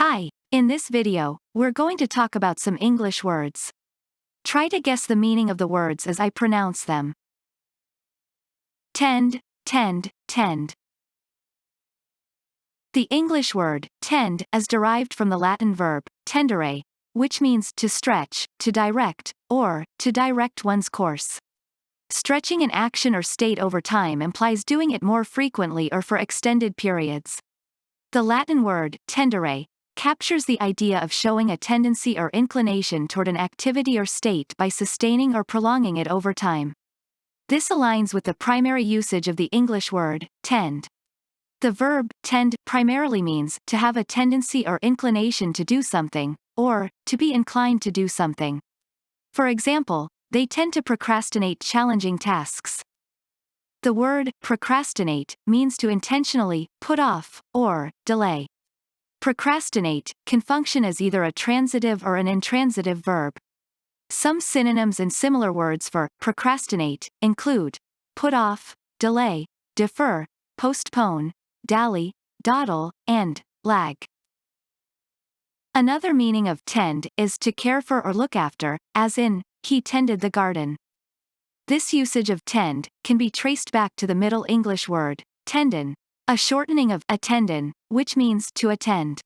Hi, in this video, we're going to talk about some English words. Try to guess the meaning of the words as I pronounce them. Tend, tend, tend. The English word, tend, is derived from the Latin verb, tendere, which means to stretch, to direct, or to direct one's course. Stretching an action or state over time implies doing it more frequently or for extended periods. The Latin word, tendere, captures the idea of showing a tendency or inclination toward an activity or state by sustaining or prolonging it over time. This aligns with the primary usage of the English word, tend. The verb, tend, primarily means to have a tendency or inclination to do something, or to be inclined to do something. For example, they tend to procrastinate challenging tasks. The word, procrastinate, means to intentionally put off or delay. Procrastinate can function as either a transitive or an intransitive verb. Some synonyms and similar words for procrastinate include put off, delay, defer, postpone, dally, dawdle, and lag. Another meaning of tend is to care for or look after, as in, he tended the garden. This usage of tend can be traced back to the Middle English word, tendon, a shortening of attendon, which means to attend.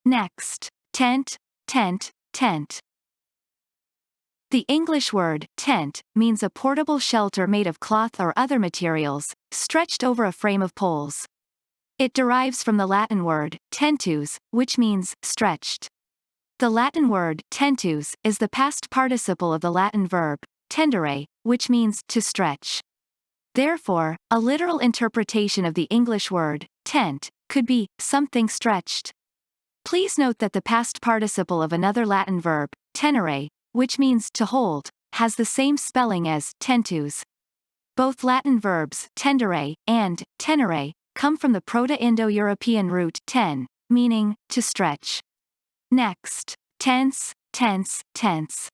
Next, tent, tent, tent. The English word, tent, means a portable shelter made of cloth or other materials, stretched over a frame of poles. It derives from the Latin word, tentus, which means stretched. The Latin word, tentus, is the past participle of the Latin verb, tendere, which means to stretch. Therefore, a literal interpretation of the English word, tent, could be something stretched. Please note that the past participle of another Latin verb, tenere, which means to hold, has the same spelling as tentus. Both Latin verbs, tendere and tenere, come from the Proto-Indo-European root ten, meaning to stretch. Next, tense, tense, tense.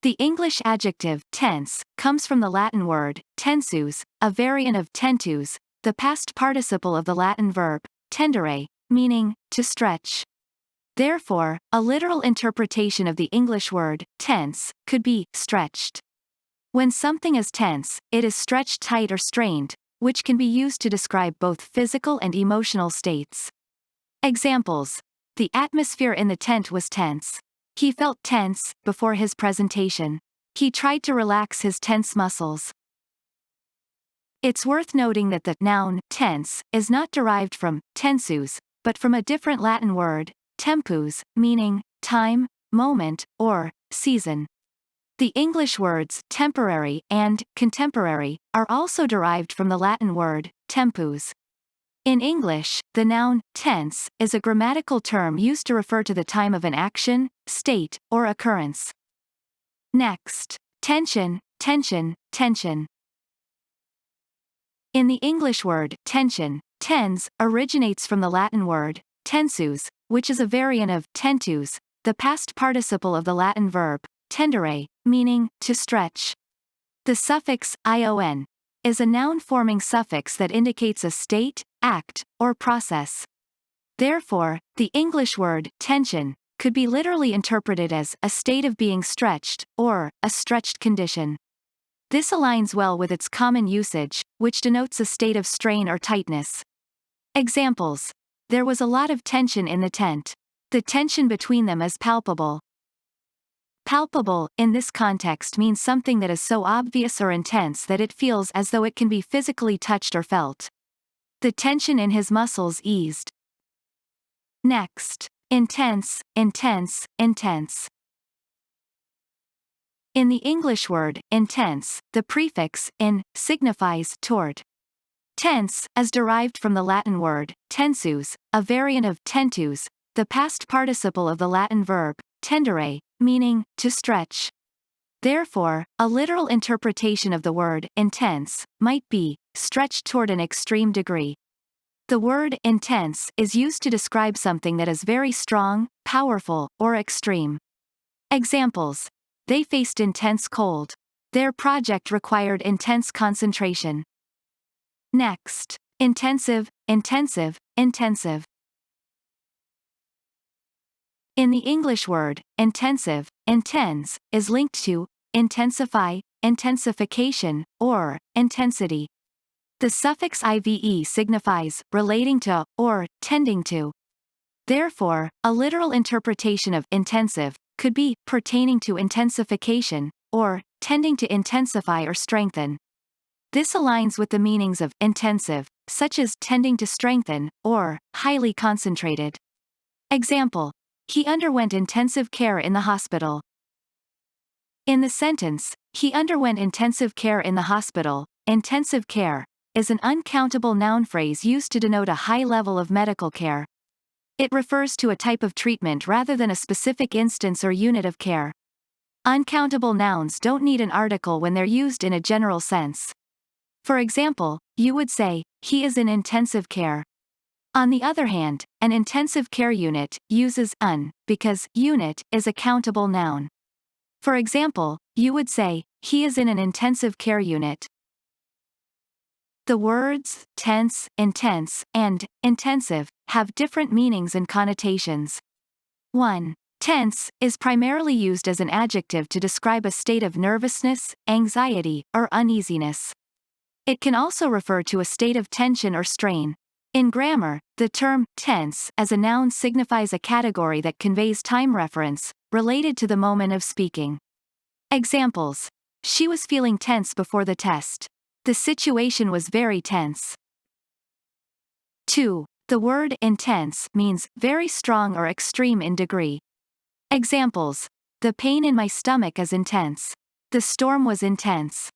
The English adjective, tense, comes from the Latin word, tensus, a variant of tentus, the past participle of the Latin verb, tendere, meaning to stretch. Therefore, a literal interpretation of the English word, tense, could be stretched. When something is tense, it is stretched tight or strained, which can be used to describe both physical and emotional states. Examples: the atmosphere in the tent was tense. He felt tense before his presentation. He tried to relax his tense muscles. It's worth noting that the noun, tense, is not derived from tensus, but from a different Latin word, tempus, meaning time, moment, or season. The English words temporary and contemporary are also derived from the Latin word tempus. In English, the noun tense is a grammatical term used to refer to the time of an action, state, or occurrence. Next, tension, tension, tension. In the English word tension, tens originates from the Latin word tensus, which is a variant of tentus, the past participle of the Latin verb tendere, meaning to stretch. The suffix ion is a noun-forming suffix that indicates a state, act, or process. Therefore, the English word tension could be literally interpreted as a state of being stretched, or a stretched condition. This aligns well with its common usage, which denotes a state of strain or tightness. Examples: there was a lot of tension in the tent. The tension between them is palpable. Palpable, in this context, means something that is so obvious or intense that it feels as though it can be physically touched or felt. The tension in his muscles eased. Next, intense, intense, intense. In the English word, intense, the prefix, in, signifies toward. Tense, is derived from the Latin word, tensus, a variant of tentus, the past participle of the Latin verb, tendere, meaning to stretch. Therefore, a literal interpretation of the word intense might be stretched toward an extreme degree. The word intense is used to describe something that is very strong, powerful, or extreme. Examples: they faced intense cold. Their project required intense concentration. Next, intensive, intensive, intensive. In the English word, intensive, intens, is linked to intensify, intensification, or intensity. The suffix ive signifies relating to or tending to. Therefore, a literal interpretation of intensive could be pertaining to intensification or tending to intensify or strengthen. This aligns with the meanings of intensive, such as tending to strengthen, or highly concentrated. Example: he underwent intensive care in the hospital. In the sentence, he underwent intensive care in the hospital, intensive care is an uncountable noun phrase used to denote a high level of medical care. It refers to a type of treatment rather than a specific instance or unit of care. Uncountable nouns don't need an article when they're used in a general sense. For example, you would say, he is in intensive care. On the other hand, an intensive care unit uses un because unit is a countable noun. For example, you would say, he is in an intensive care unit. The words tense, intense, and intensive have different meanings and connotations. 1. Tense is primarily used as an adjective to describe a state of nervousness, anxiety, or uneasiness. It can also refer to a state of tension or strain. In grammar, the term tense as a noun signifies a category that conveys time reference, related to the moment of speaking. Examples: she was feeling tense before the test. The situation was very tense. 2. The word intense means very strong or extreme in degree. Examples: the pain in my stomach is intense. The storm was intense.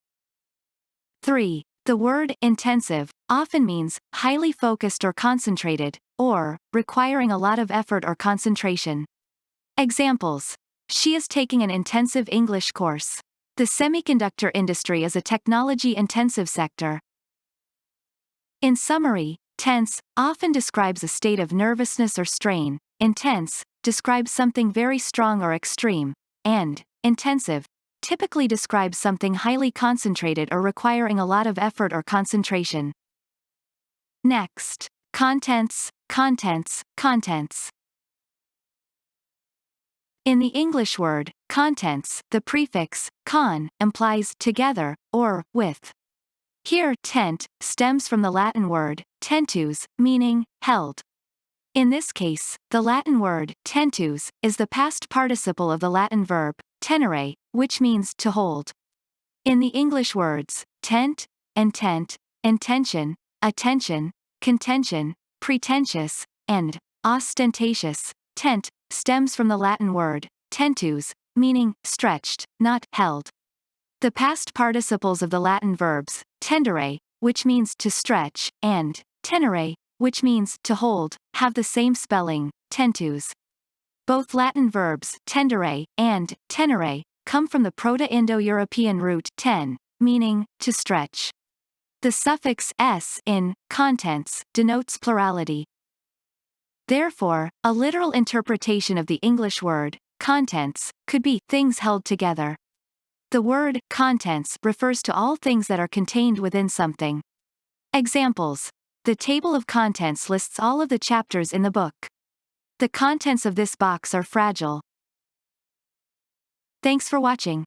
3. The word intensive often means highly focused or concentrated, or requiring a lot of effort or concentration. Examples: she is taking an intensive English course. The semiconductor industry is a technology-intensive sector. In summary, tense often describes a state of nervousness or strain, intense describes something very strong or extreme, and intensive typically describes something highly concentrated or requiring a lot of effort or concentration. Next, contents, contents, contents. In the English word, contents, the prefix, con, implies together, or with. Here, tent, stems from the Latin word, tentus, meaning, held. In this case, the Latin word, tentus, is the past participle of the Latin verb, tenere, which means to hold. In the English words, tent, intent, intention, attention, contention, pretentious, and ostentatious, tent, stems from the Latin word, tentus, meaning, stretched, not held. The past participles of the Latin verbs, tendere, which means to stretch, and tenere, which means to hold, have the same spelling, tentus. Both Latin verbs, tendere, and tenere, come from the Proto-Indo-European root ten, meaning, to stretch. The suffix s in contents denotes plurality. Therefore, a literal interpretation of the English word, contents, could be things held together. The word contents refers to all things that are contained within something. Examples: the table of contents lists all of the chapters in the book. The contents of this box are fragile. Thanks for watching.